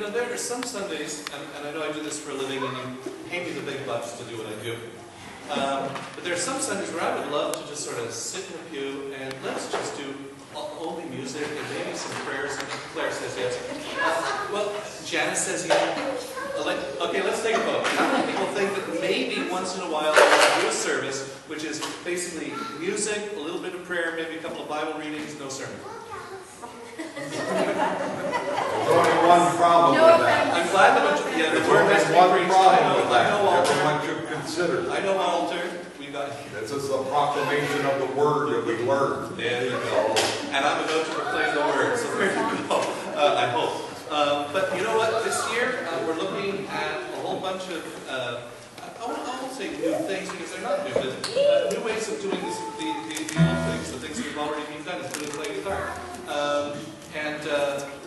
know, there are some Sundays, and I know I do this for a living, and you pay me the big bucks to do what I do. But there are some Sundays where I would love to just sort of sit in the pew and let's just do only music and maybe some prayers. And Claire says yes. Well, Janice says yes. Okay, let's take a vote. How many people think that maybe once in a while we'll do a service, which is basically music, a little bit of prayer, maybe a couple of Bible readings, no sermon? There's only one problem with that. I'm glad that the word has to be preached. I know Walter. Everyone should consider. I know Walter. We got. This is the proclamation of the word that we learned. There you go. And I'm about to proclaim the word. So there you go. I hope. But you know what? This year we're looking at a whole bunch of. I won't say new things because they're not new, but new ways of doing this, the old things, the things that we've already been done, is really playing guitar. And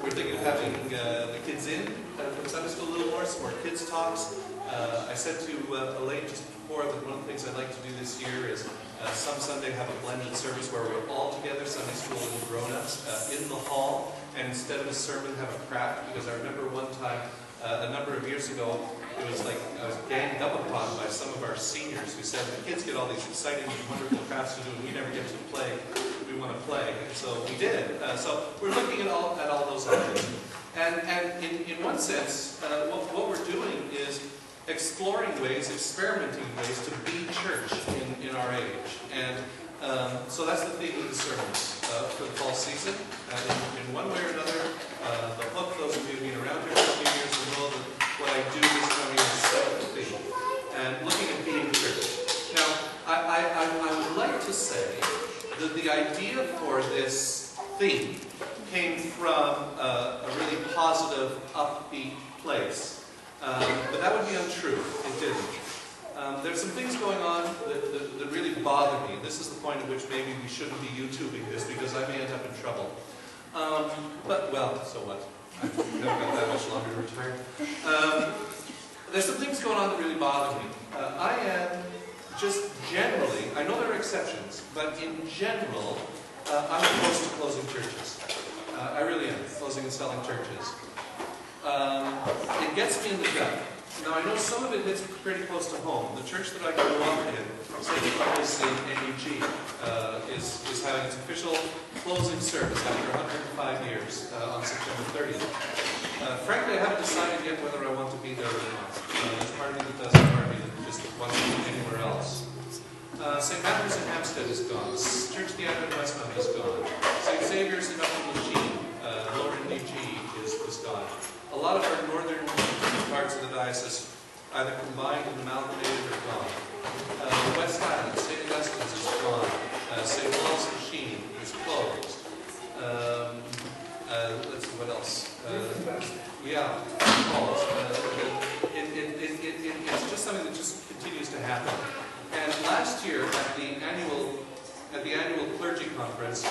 we're thinking of having the kids in from Sunday school a little more, some more kids talks. I said to Elaine just before that one of the things I'd like to do this year is some Sunday have a blended service where we're all together, Sunday school and grown-ups, in the hall, and instead of a sermon have a craft, because I remember one time, a number of years ago, it was like I was ganged up upon by some of our seniors who said the kids get all these exciting, wonderful crafts to do and we never get to play. We want to play. And so we did. So we're looking at all those options. And in one sense, what we're doing is exploring ways, experimenting ways to be church in our age. And so that's the theme of the sermons for the fall season. In one way or another, the hook, those of you who've been around here for a few years will know that what I do this time is set up the theme and looking at being church. Now, I would like to say that the idea for this theme came from a really positive, upbeat place. But that would be untrue. It didn't. There's some things going on that really bother me. This is the point at which maybe we shouldn't be YouTubing this because I may end up in trouble. But, well, so what? I've never got that much longer to retire. There's some things going on that really bother me. I am just generally, I know there are exceptions, but in general, I'm opposed to closing churches. I really am, closing and selling churches. It gets me in the gut. Now, I know some of it hits pretty close to home. The church that I grew up in, St. Nicholas in NUG, is having its official closing service after 105 years on September 30th. Frankly, I haven't decided yet whether I want to be there or not. There's part of me that doesn't, part of me that just wants to be anywhere else. St. Matthew's in Hampstead is gone. Church of the Advent Westmount is gone. St. Xavier's in Lachine, Lorne Tardy is gone. A lot of our northern parts of the diocese, either combined and amalgamated, are gone. The West Island, St. Augustine's is gone. St. Paul's Machine is closed. Let's see, what else? Yeah, Paul's. It's just something that just continues to happen. And last year at the annual clergy conference,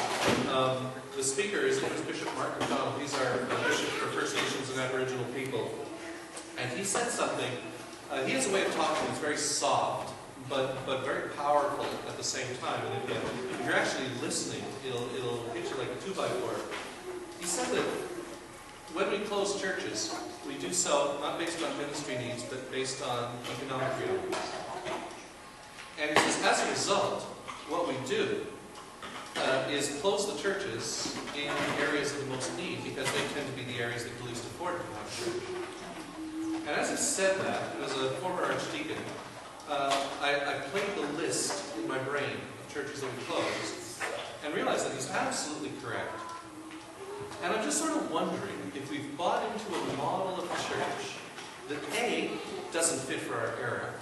the speaker is Bishop Mark McDonald. He's our bishop for First Nations and Aboriginal people. And he said something. He has a way of talking that's very soft, but very powerful at the same time. And if you're actually listening, it'll hit you like a 2x4. He said that when we close churches, we do so not based on ministry needs, but based on economic realities. And he says, as a result, what we do is close the churches in areas of the most need, because they tend to be the areas that can least afford to have church. And as he said that, as a former archdeacon, I played the list in my brain of churches that we closed, and realized that he's absolutely correct. And I'm just sort of wondering if we've bought into a model of church that A, doesn't fit for our era,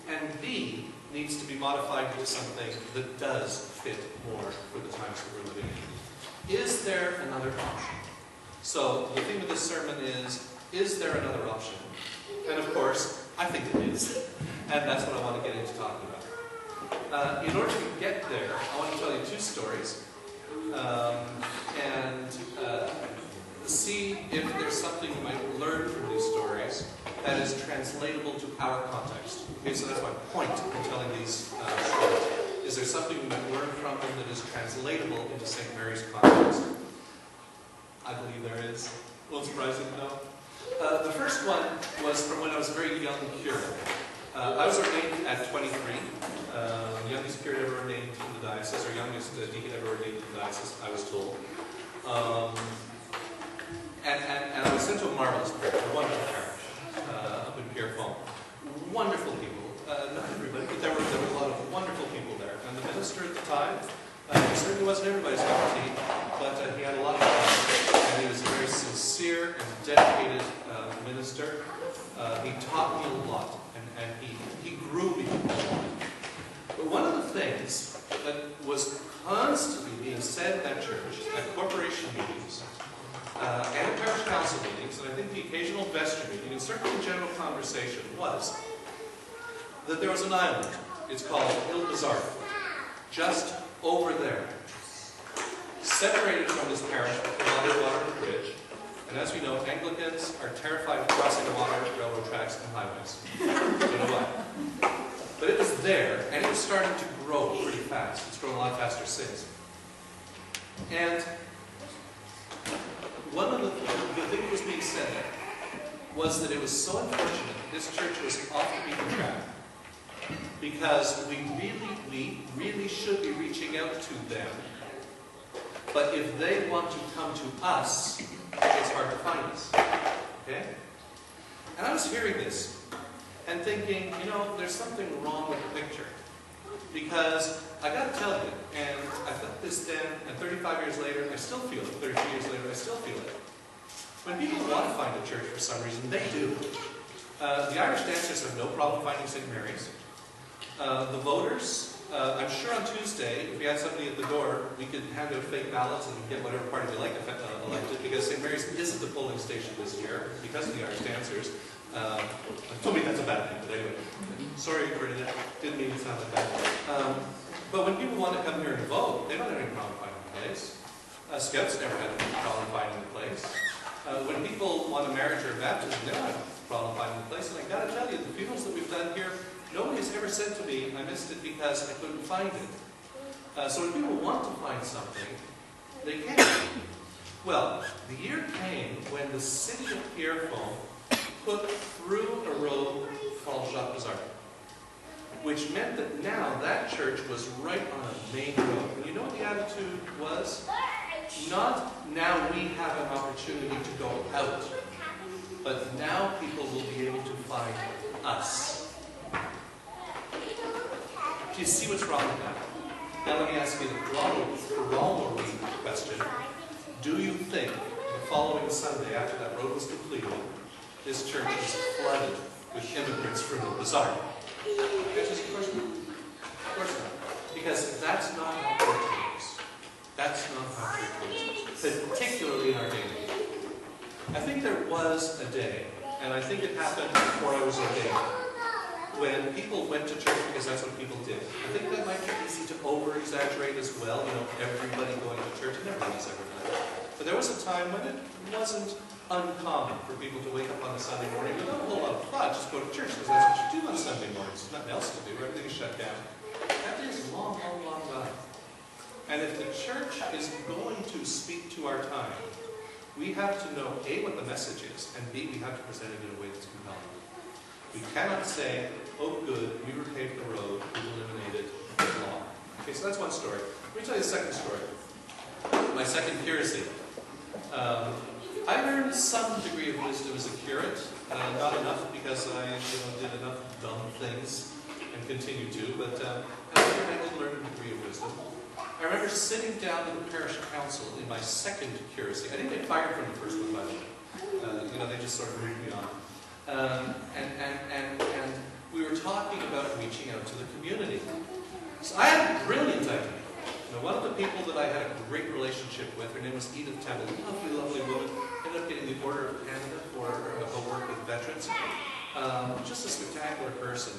and B, needs to be modified into something that does fit more for the times that we're living in. Is there another option? So the theme of this sermon is there another option? And of course, I think it is. And that's what I want to get into talking about. In order to get there, I want to tell you two stories. And see if there's something we might learn from these stories that is translatable to our context. Okay, so that's my point in telling these stories. Is there something we might learn from them that is translatable into St. Mary's context? I believe there is. Won't surprise you to know. The first one was from when I was a very young curate. I was ordained at 23, youngest curate ever ordained in the diocese, or youngest deacon ever ordained in the diocese, I was told. And I was sent to a marvelous parish, a wonderful parish, up in Kirkland. Wonderful people, not everybody, but there were a lot of wonderful people there. And the minister at the time, he certainly wasn't everybody's cup of tea, but he had a lot of fun. And he was a very sincere and dedicated minister. He taught me a lot, and he grew me. But one of the things that was constantly being said at that church, at corporation meetings, and parish council meetings, and I think the occasional vestry meeting, and certainly general conversation, was that there was an island. It's called Il Bazar, just over there, separated from this parish by the water bridge. And as we know, Anglicans are terrified of crossing the water, railroad tracks, and highways. Don't know why. But it was there, and it was starting to grow pretty fast. It's grown a lot faster since. And one of the thing that was being said was that it was so unfortunate this church was off the beaten track, because we really should be reaching out to them. But if they want to come to us, it's hard to find us. Okay? And I was hearing this and thinking, you know, there's something wrong with the picture. Because I got to tell you, and I felt this then, and 35 years later, I still feel it. 32 years later, I still feel it. When people want to find a church for some reason, they do. The Irish dancers have no problem finding St. Mary's. The voters, I'm sure on Tuesday, if we had somebody at the door, we could hand out fake ballots and get whatever party we like elected, because St. Mary's isn't the polling station this year because of the Irish dancers. I told me that's a bad thing, but anyway. Sorry for that. Didn't mean to sound like that. But when people want to come here and vote, they don't have any problem finding a place. Scouts never had any problem finding a place. When people want a marriage or a baptism, they don't have a problem finding a place. And I got to tell you, the funerals that we've done here, nobody has ever said to me, I missed it because I couldn't find it. So when people want to find something, they can. Well, the year came when the city of Kirkland put through a road called Jacques Bazar, which meant that now that church was right on a main road. And you know what the attitude was? Not now we have an opportunity to go out, but now people will be able to find us. Do you see what's wrong with that? Now let me ask you the corollary question. Do you think the following Sunday, after that road was completed, this church was flooded with immigrants from the bazaar? Of course not. Of course not. Because that's not how church works. That's not how church works. Particularly in our day and age. I think there was a day, and I think it happened before I was ordained, when people went to church because that's what people did. I think that might be easy to over-exaggerate as well, you know, everybody going to church, and everybody's ever done it. But there was a time when it wasn't uncommon for people to wake up on a Sunday morning without a whole lot of thought, just go to church, because that's what you do on Sunday mornings. There's nothing else to do, everything is shut down. That is long, long, long gone. And if the church is going to speak to our time, we have to know, A, what the message is, and B, we have to present it in a way that's compelling. We cannot say, oh good, we repaved the road, we eliminated the law. Okay, so that's one story. Let me tell you the second story. My second curacy. I learned some degree of wisdom as a curate, not enough because I did enough dumb things and continue to, but I did learn a degree of wisdom. I remember sitting down with the parish council in my second curacy. I didn't get fired from the first one, by the way. They just sort of moved me on. And we were talking about reaching out to the community. So I had a brilliant idea. One of the people that I had a great relationship with, her name was Edith Temple, lovely, lovely woman, ended up getting the Order of Canada for her work with veterans. Just a spectacular person.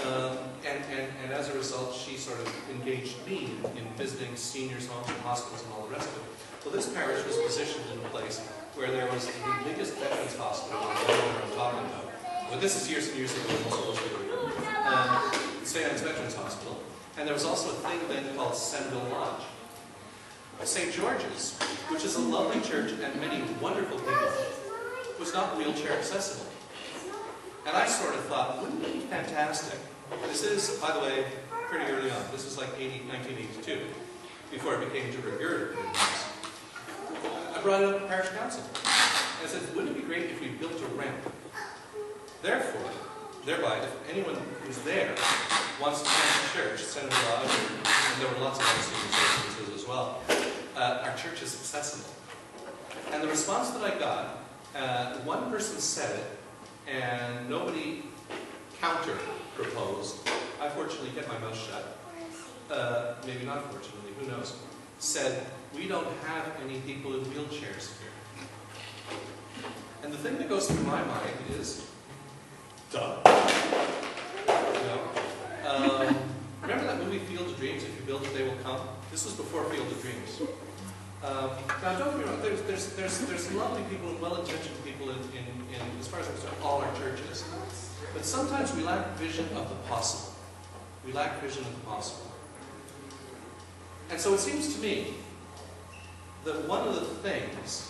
And as a result, she sort of engaged me in visiting seniors' homes and hospitals and all the rest of it. Well, this parish was positioned in a place where there was the biggest veterans hospital, I don't know what I'm talking about. But this is years and years ago, St. Anne's Veterans Hospital. And there was also a thing then called Senville Lodge. St. George's, which is a lovely church and many wonderful people, was not wheelchair accessible. And I sort of thought, wouldn't it be fantastic? This is, by the way, pretty early on. This is like 1982, before it became de rigueur. I brought it up to parish council. And I said, wouldn't it be great if we built a ramp? Thereby, if anyone who's there wants to come to church, Senator Lodge, and there were lots of other senior citizens as well, our church is accessible. And the response that I got, one person said it, and nobody counter-proposed. I fortunately kept my mouth shut. Maybe not fortunately, who knows. Said, we don't have any people in wheelchairs here. And the thing that goes through my mind is, duh. Remember that movie Field of Dreams? If you build it, they will come. This was before Field of Dreams. Now, don't get me wrong. There's lovely people and well-intentioned people in as far as I'm concerned, all our churches. But sometimes we lack vision of the possible. We lack vision of the possible. And so it seems to me that one of the things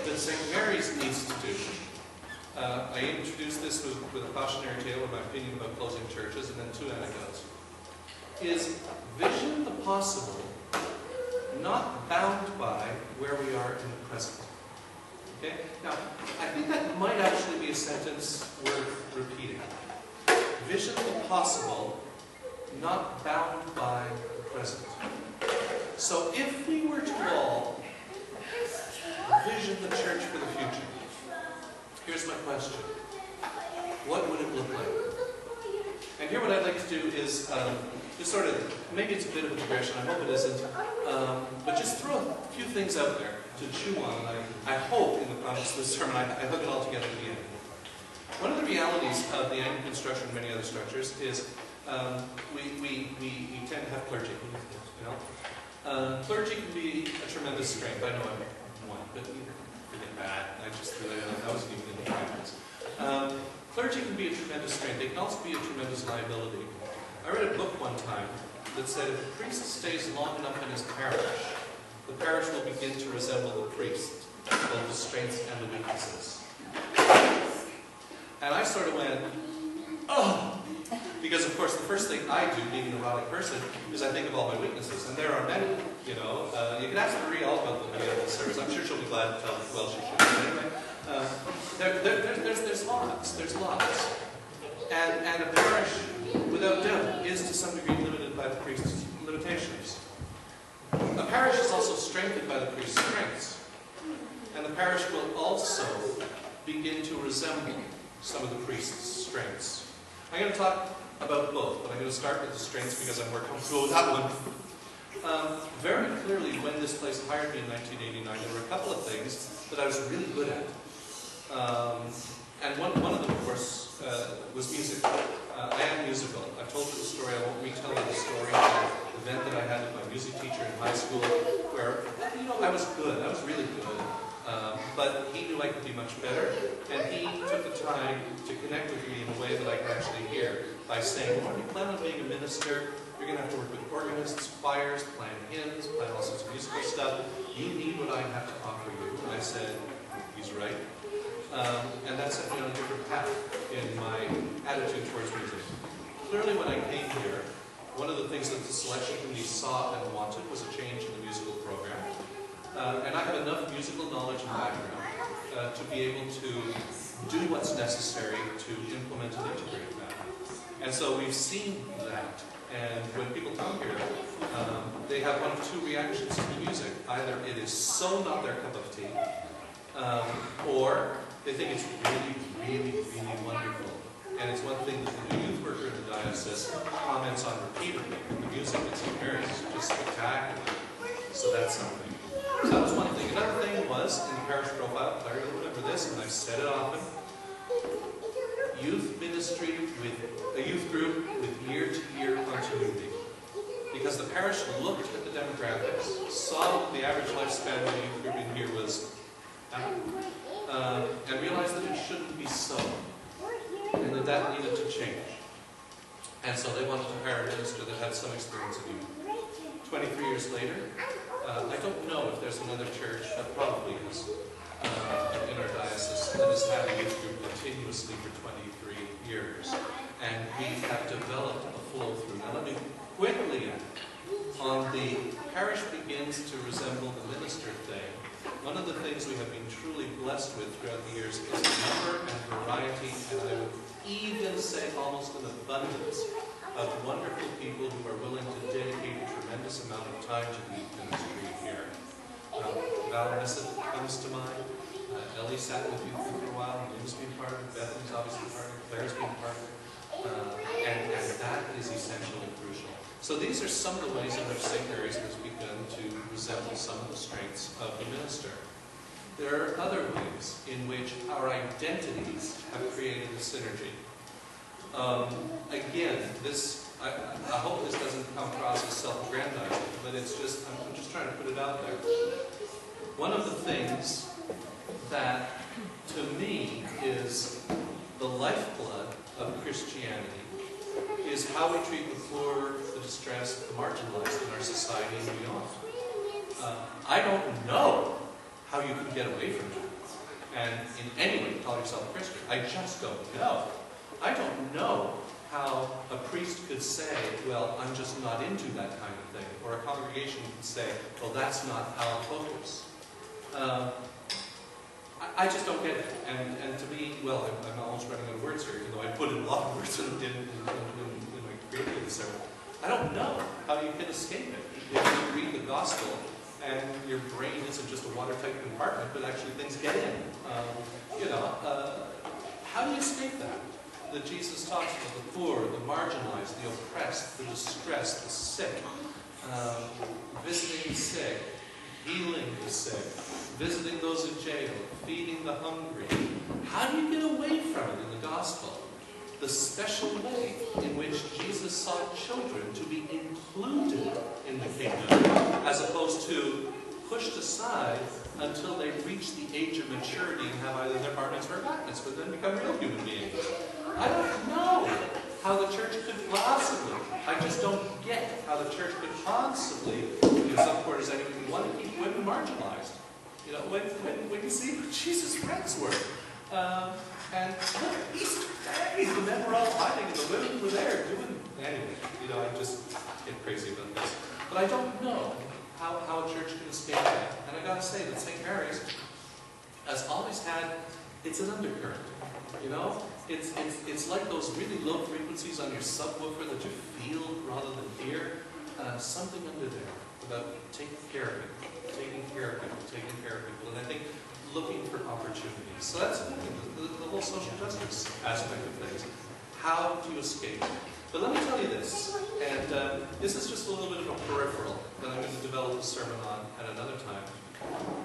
that St. Mary's needs to do, I introduced this with a cautionary tale of my opinion about closing churches, and then 2 anecdotes, is vision the possible, not bound by where we are in the present. Okay? Now, I think that might actually be a sentence worth repeating. Vision the possible, not bound by the present. So if we were to all vision the church for the future, here's my question. What would it look like? And here what I'd like to do is just sort of, maybe it's a bit of a digression, I hope it isn't, but just throw a few things out there to chew on, and I hope in the context of this sermon I hook it all together at the end. One of the realities of the Anglican structure and many other structures is we tend to have clergy. You know? Clergy can be a tremendous strength. I know I'm one, but forget that. I wasn't even in the practice. Clergy can be a tremendous strength. They can also be a tremendous liability. I read a book one time that said if a priest stays long enough in his parish, the parish will begin to resemble the priest, both the strengths and the weaknesses. And I sort of went, oh! Because, of course, the first thing I do, being an erotic person, is I think of all my weaknesses. And there are many, you know. You can ask Marie all about them at the end of the service. I'm sure she'll be glad to tell you. Well, she should. But anyway, there's lots. There's lots. And a parish, without doubt, is to some degree limited by the priest's limitations. A parish is also strengthened by the priest's strengths. And the parish will also begin to resemble some of the priest's strengths. I'm going to talk about both, but I'm going to start with the strengths because I'm more comfortable with that one. Very clearly, when this place hired me in 1989, there were a couple of things that I was really good at. And one of them, of course, was music. I am musical. I've told you the story. I won't retell you the story of an event that I had with my music teacher in high school where, you know, I was good. I was really good. But he knew I could be much better, and he took the time to connect with me in a way that I could actually hear by saying, well, you plan on being a minister, you're going to have to work with organists, choirs, plan hymns, plan all sorts of musical stuff. You need what I have to offer you. And I said, he's right. And that set me on a different path in my attitude towards music. Clearly, when I came here, one of the things that the selection committee saw and wanted was a change in the musical program. And I have enough musical knowledge and background to be able to do what's necessary to implement and integrate that. And so we've seen that. And when people come here, they have one of 2 reactions to the music. Either it is so not their cup of tea, or they think it's really, really, really wonderful. And it's one thing that the youth worker in the diocese comments on repeatedly. The music that's here is just spectacular. So that's something. So that was one thing. Another thing was, in the parish profile, Claire will remember this, and I've said it often, youth ministry with a youth group with year-to-year continuity. Because the parish looked at the demographics, saw the average lifespan of the youth group in here was, and realized that it shouldn't be so, and that needed to change. And so they wanted to hire a minister that had some experience of youth. 23 years later, I don't know if there's another church, that probably is, in our diocese that has had a youth group continuously for 23 years. And we have developed a flow through. Now let me quickly add, on the parish begins to resemble the minister thing, one of the things we have been truly blessed with throughout the years is the number and variety, and I would even say almost an abundance of wonderful people who are willing to dedicate a tremendous amount of time to the youth ministry here. Valenessa comes to mind. Ellie sat with you for a while. Lynn's been part of it. Bethany's obviously part of it. Claire's been part of it. And that is essentially crucial. So these are some of the ways in which St. Mary's has begun to resemble some of the strengths of the minister. There are other ways in which our identities have created a synergy. Again, I hope this doesn't come across as self-aggrandizing, but I'm just trying to put it out there. One of the things that, to me, is the lifeblood of Christianity is how we treat the poor, the distressed, the marginalized in our society and beyond. I don't know how you can get away from that and in any way call yourself a Christian. I just don't know. I don't know how a priest could say, well, I'm just not into that kind of thing, or a congregation could say, well, that's not our focus. I just don't get it. And to me, well, I'm almost running out of words here, even though I put in a lot of words in my creative sermon. I don't know how you can escape it. If you read the gospel and your brain isn't just a watertight compartment, but actually things get in. How do you escape that? That Jesus talks about the poor, the marginalized, the oppressed, the distressed, the sick, visiting the sick, healing the sick, visiting those in jail, feeding the hungry. How do you get away from it in the gospel? The special way in which Jesus sought children to be included in the kingdom, as opposed to pushed aside until they reach the age of maturity and have either their bar mitzvah or bat mitzvah, but then become real human beings. I don't know how the church could possibly, I just don't get how the church could possibly, in some quarters anyway, want to keep women marginalized. When you see what Jesus' friends were. And look, Easter Day, the men were all hiding and the women were there doing, anyway, I just get crazy about this. But I don't know how a church can escape that. And I gotta say that St. Mary's has always had, it's an undercurrent, It's like those really low frequencies on your subwoofer that you feel rather than hear. Something under there about taking care of people. And I think looking for opportunities. So that's the whole social justice aspect of things. How do you escape? But let me tell you this, and this is just a little bit of a peripheral that I'm going to develop a sermon on at another time.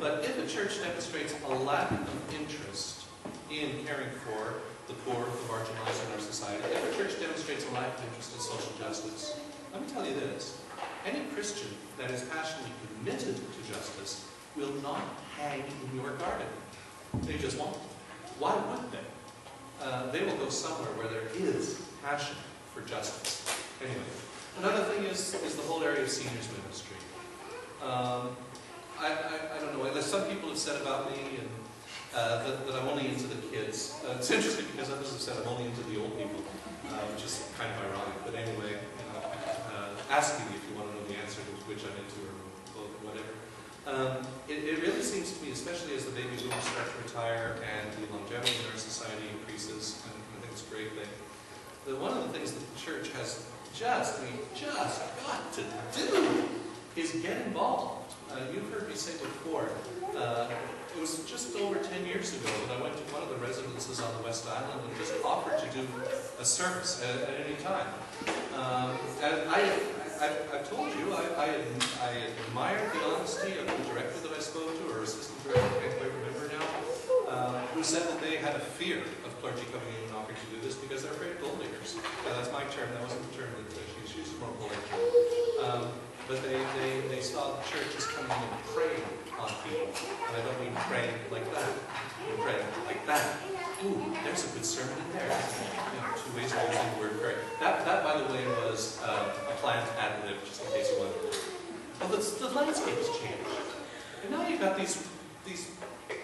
But if a church demonstrates a lack of interest in caring for the poor, the marginalized in our society, if a church demonstrates a lack of interest in social justice, let me tell you this. Any Christian that is passionately committed to justice will not hang in your garden. They just won't. Why would they? They will go somewhere where there is passion for justice. Anyway, another thing is the whole area of seniors ministry. I don't know, some people have said about me and that I'm only into the kids. It's interesting because others have said I'm only into the old people, which is kind of ironic. But anyway, ask me if you want to know the answer to which I'm into or whatever. It really seems to me, especially as the baby boomers start to retire and the longevity in our society increases, and I think it's a great thing, that one of the things that the church has just got to do is get involved. You've heard me say before, it was just over 10 years ago that I went to one of the residences on the West Island and just offered to do a service at any time. And I've told you, I admired the honesty of the director that I spoke to, or assistant director, I can't quite remember now, who said that they had a fear of clergy coming in and offering to do this because they're afraid of gold diggers. That's my term, that wasn't the term that she used, more polite term. But they saw the church as coming in and praying on people. And I don't mean praying like that. I'm praying like that. Ooh, there's a good sermon in there. Two ways of using the word pray. That, by the way, was a planned ad-lib, just in case you wanted to. Well, the landscape has changed. And now you've got these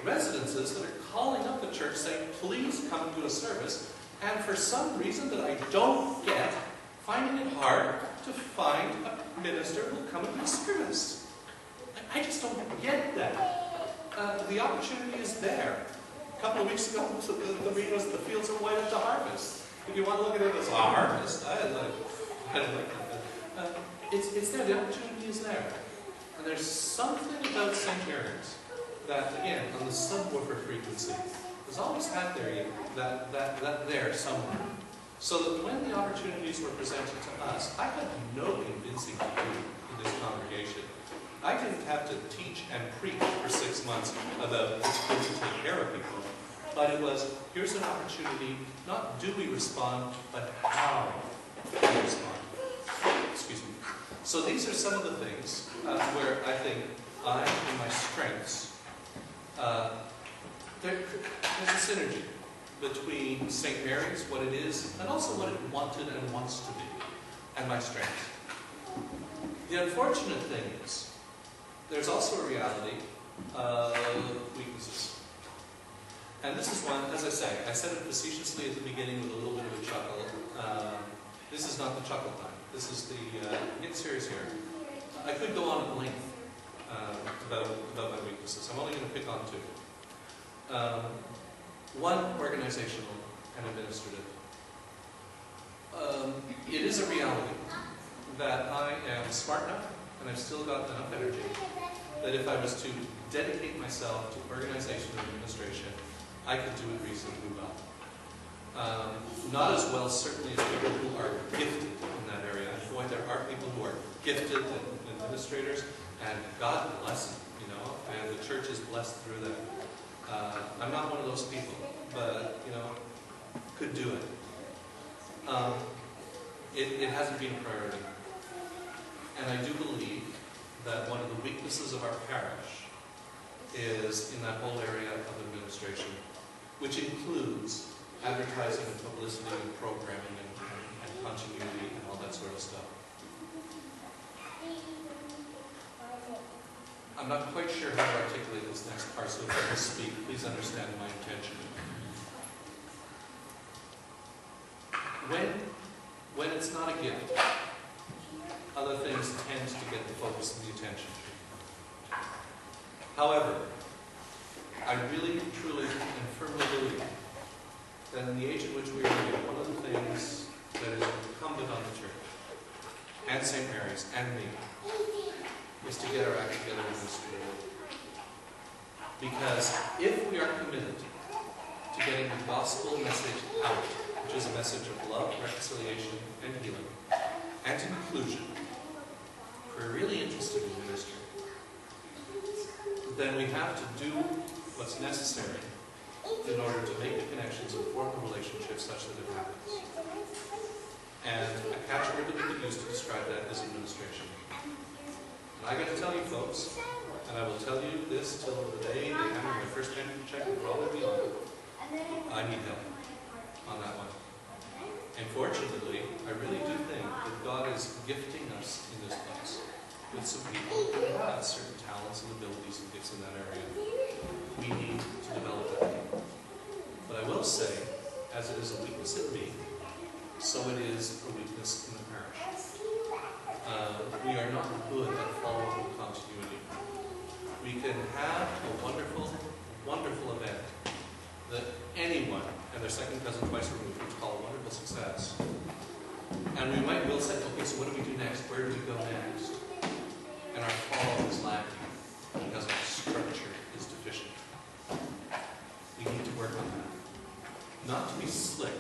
residences that are calling up the church saying, please come and do a service, and for some reason that I don't get, finding it hard to find a minister who will come and do a service. I just don't get that. The opportunity is there. A couple of weeks ago, the reading was, the fields are white at the harvest. If you want to look at it as a harvest, I don't like that. It's there, the opportunity is there. And there's something about St. Mary's that, again, on the subwoofer frequency, has always had that there somewhere. So that when the opportunities were presented to us, I had no convincing to do in this congregation. I didn't have to teach and preach for 6 months about it's good to take care of people. But it was, here's an opportunity, not do we respond, but how do we respond. Excuse me. So these are some of the things where I think I, in my strengths, there's a synergy between St. Mary's, what it is, and also what it wanted and wants to be, and my strengths. The unfortunate thing is, there's also a reality of weaknesses. And this is one, as I say, I said it facetiously at the beginning with a little bit of a chuckle. This is not the chuckle time. This is the, get serious here. I could go on at length about my weaknesses. I'm only going to pick on 2. One, organizational and administrative. It is a reality that I am smart enough, and I've still got enough energy, that if I was to dedicate myself to organization and administration, I could do it reasonably well. Not as well, certainly, as people who are gifted in that area. And boy, there are people who are gifted administrators, and God bless them, you know, and the church is blessed through them. I'm not one of those people, but, you know, could do it. It hasn't been a priority. And I do believe that one of the weaknesses of our parish is in that whole area of administration, which includes advertising and publicity and programming and continuity and all that sort of stuff. I'm not quite sure how to articulate this next part, so if I speak, please understand my intention. When it's not a gift, other things tend to get the focus and the attention. However, I really, truly, and firmly believe that in the age in which we are living, one of the things that is incumbent on the church, and St. Mary's, and me, is to get our act together in this field. Because if we are committed to getting the gospel message out, which is a message of love, reconciliation, and healing, and inclusion, if we're really interested in ministry, then we have to do what's necessary in order to make the connections and form the relationships such that it happens. And a catchword that we could use to describe that is administration. And I got to tell you folks, and I will tell you this till the day they hand me my first pension check and roll it beyond, I need help on that one. And fortunately, I really do think that God is gifting us in this place with some people who have certain talents and abilities and gifts in that area. We need to develop that. But I will say, as it is a weakness in me, so it is a weakness in the parish. We are not good at following continuity. We can have a wonderful, wonderful event that anyone, and their second cousin twice removed, would call a wonderful success. And we might well say, okay, so what do we do next? Where do we go next? And our follow is lacking because our structure is deficient. We need to work on that. Not to be slick,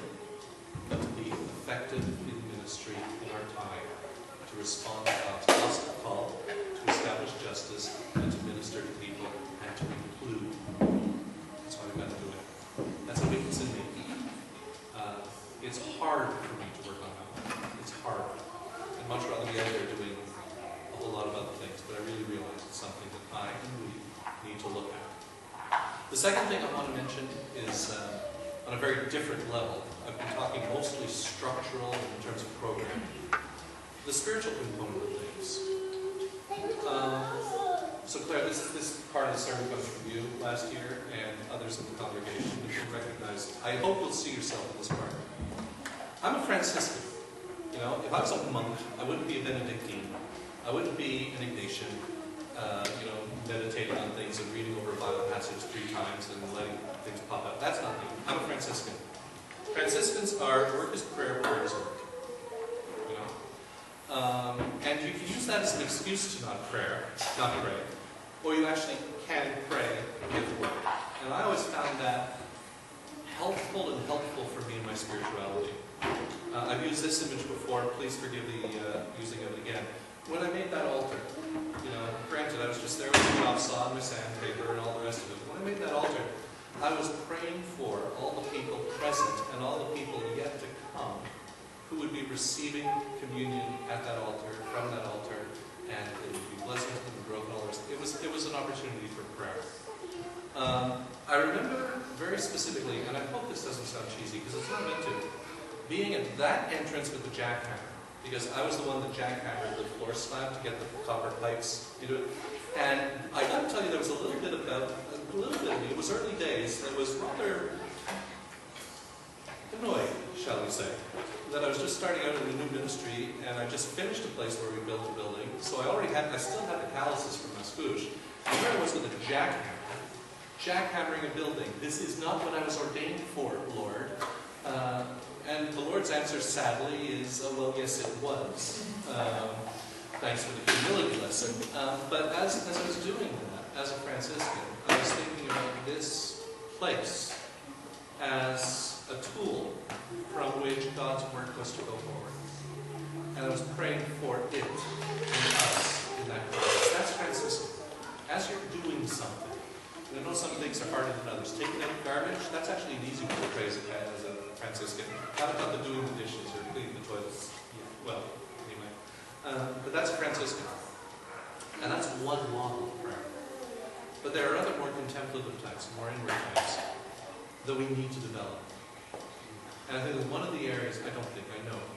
but to be effective in ministry in our time, to respond to God's gospel call, to establish justice, and to minister to people, and to include. That's why we've got to do it. That's a weakness in me. It's hard for me to work on that one. It's hard. I'd much rather be out there doing a whole lot of other things, but I really realize it's something that I and we need to look at. The second thing I want to mention is on a very different level. I've been talking mostly structural in terms of programming. The spiritual component of things. So Claire, this part of the served a bunch from you last year and others in the congregation that you'll recognize. I hope you'll see yourself in this part. I'm a Franciscan. You know, if I was a monk, I wouldn't be a Benedictine. I wouldn't be an Ignatian, meditating on things and reading over a Bible passage 3 times and letting things pop up. That's not me. I'm a Franciscan. Franciscans are work is prayer, prayer is work. You know? And you can use that as an excuse to not pray, or you actually can pray with work. And I always found that helpful for me in my spirituality. I've used this image before. Please forgive the using of it again. When I made that altar, granted I was just there with my chop saw and my sandpaper and all the rest of it. When I made that altar, I was praying for all the people present and all the people yet to come who would be receiving communion at that altar, from that altar, and it would be blessings that would be broken, all the rest. It was an opportunity for prayer. I remember very specifically, and I hope this doesn't sound cheesy because it's not meant to, being at that entrance with the jackhammer, because I was the one that jackhammered the floor slab to get the copper pipes into it. And I got to tell you, there was a little bit of me, it was early days, that was rather annoyed, shall we say, that I was just starting out in a new ministry, and I just finished a place where we built a building, so I still had the calluses from my spoosh, and here I was with a jackhammering a building. This is not what I was ordained for, Lord. And the Lord's answer, sadly, is, well, yes, it was. Thanks for the humility lesson. But as I was doing that, as a Franciscan, I was thinking about this place as a tool from which God's work was to go forward. And I was praying for it and us in that place. That's Franciscan. As you're doing something, and I know some things are harder than others. Taking out garbage, that's actually an easy one to pray as a Franciscan. Haven't done the doing the dishes or cleaning the toilets. Yeah, well, anyway. But that's a Franciscan. And that's one model of prayer. But there are other more contemplative types, more inward types, that we need to develop. And I think that one of the areas, I know,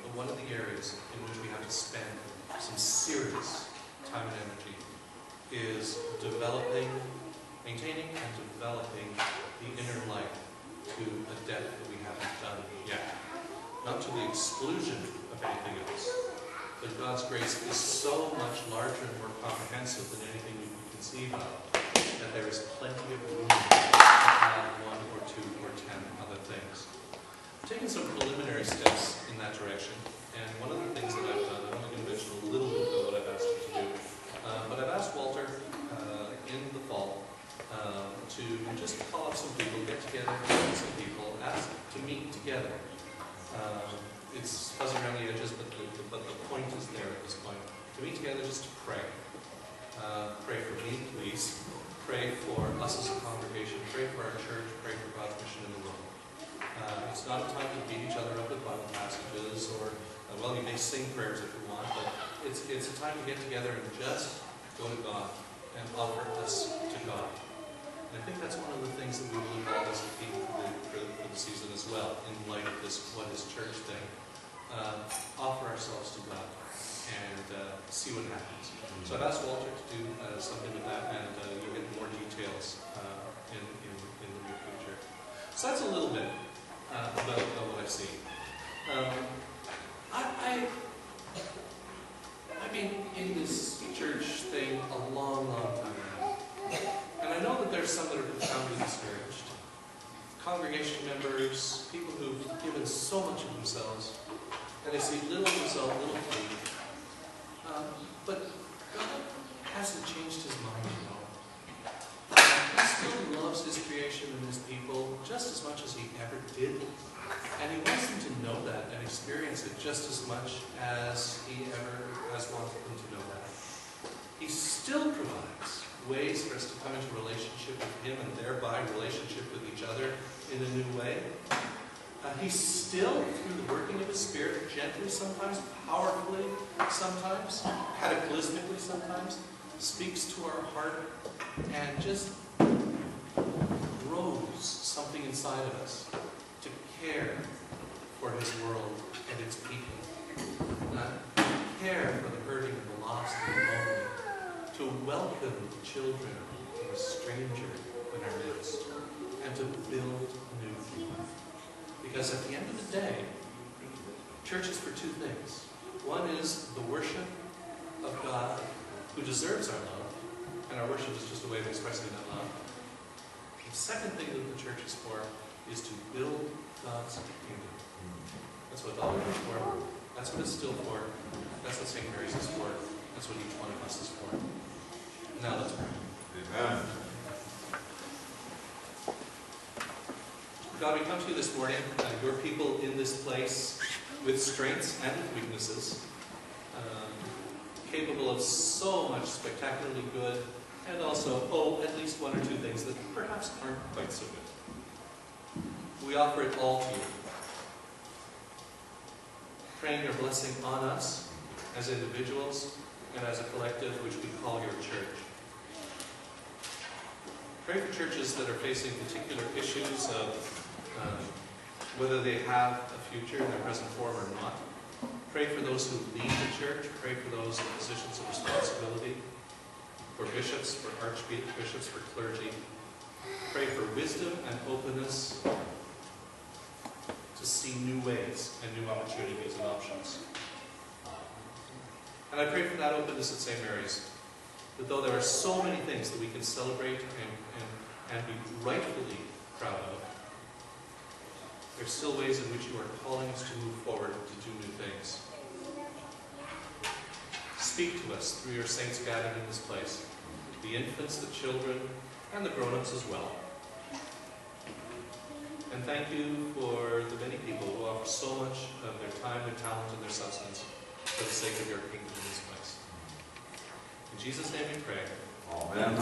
but one of the areas in which we have to spend some serious time and energy is maintaining and developing the inner life to a depth that we haven't done yet. Not to the exclusion of anything else, but God's grace is so much larger and more comprehensive than anything we can conceive of, that there is plenty of room to add 1 or 2 or 10 other things. I've taken some preliminary steps in that direction, and one of the things that I've done, I'm only going to mention a little bit of what I've asked you to do, but I've asked Walter in the fall to just call up some people, get together, meet some people, ask to meet together. It's fuzzy around the edges, but the point is there at this point. To meet together just to pray. Pray for me, please. Pray for us as a congregation. Pray for our church. Pray for God's mission in the world. It's not a time to beat each other up with Bible passages or, well, you may sing prayers if you want, but it's a time to get together and just go to God and offer us to God. And I think that's one of the things that we will involve as a team for the season as well, in light of this What is Church thing. Offer ourselves to God and see what happens. So I've asked Walter to do something with that, and you'll get more details in the near future. So that's a little bit about what I've seen. I've been in this church thing a long, long time now. And I know that there's some that are profoundly discouraged. Congregation members, people who've given so much of themselves, and they see little result, little fruit. But God hasn't changed his mind, you know. He still loves his creation and his people just as much as he ever did. And he wants them to know that and experience it just as much as he ever has wanted them to know that. He still provides ways for us to come into relationship with him and thereby relationship with each other in a new way. He still, through the working of his Spirit, gently sometimes, powerfully sometimes, cataclysmically sometimes, speaks to our heart and just grows something inside of us to care for his world and its people. To care for the hurting and the lost and the lonely. to welcome children or a stranger in our midst, and to build new things. Because at the end of the day, church is for two things. One is the worship of God, who deserves our love, and our worship is just a way of expressing that love. The second thing that the church is for is to build God's kingdom. That's what Dollar is for. That's what it's still for. That's what St. Mary's is for. That's what each one of us is for. Now let's pray. Amen. God, we come to you this morning, your people in this place, with strengths and with weaknesses, capable of so much spectacularly good, and also, at least one or two things that perhaps aren't quite so good. We offer it all to you, praying your blessing on us as individuals and as a collective which we call your church. Pray for churches that are facing particular issues of whether they have a future in their present form or not. Pray for those who lead the church. Pray for those in positions of responsibility. For bishops, for archbishops, for clergy. Pray for wisdom and openness to see new ways and new opportunities and options. And I pray for that openness at St. Mary's, that though there are so many things that we can celebrate and be rightfully proud of, there are still ways in which you are calling us to move forward to do new things. Speak to us through your saints gathered in this place, the infants, the children, and the grown-ups as well. And thank you for the many people who offer so much of their time, their talent, and their substance for the sake of your kingdom in this place. In Jesus' name we pray. Amen.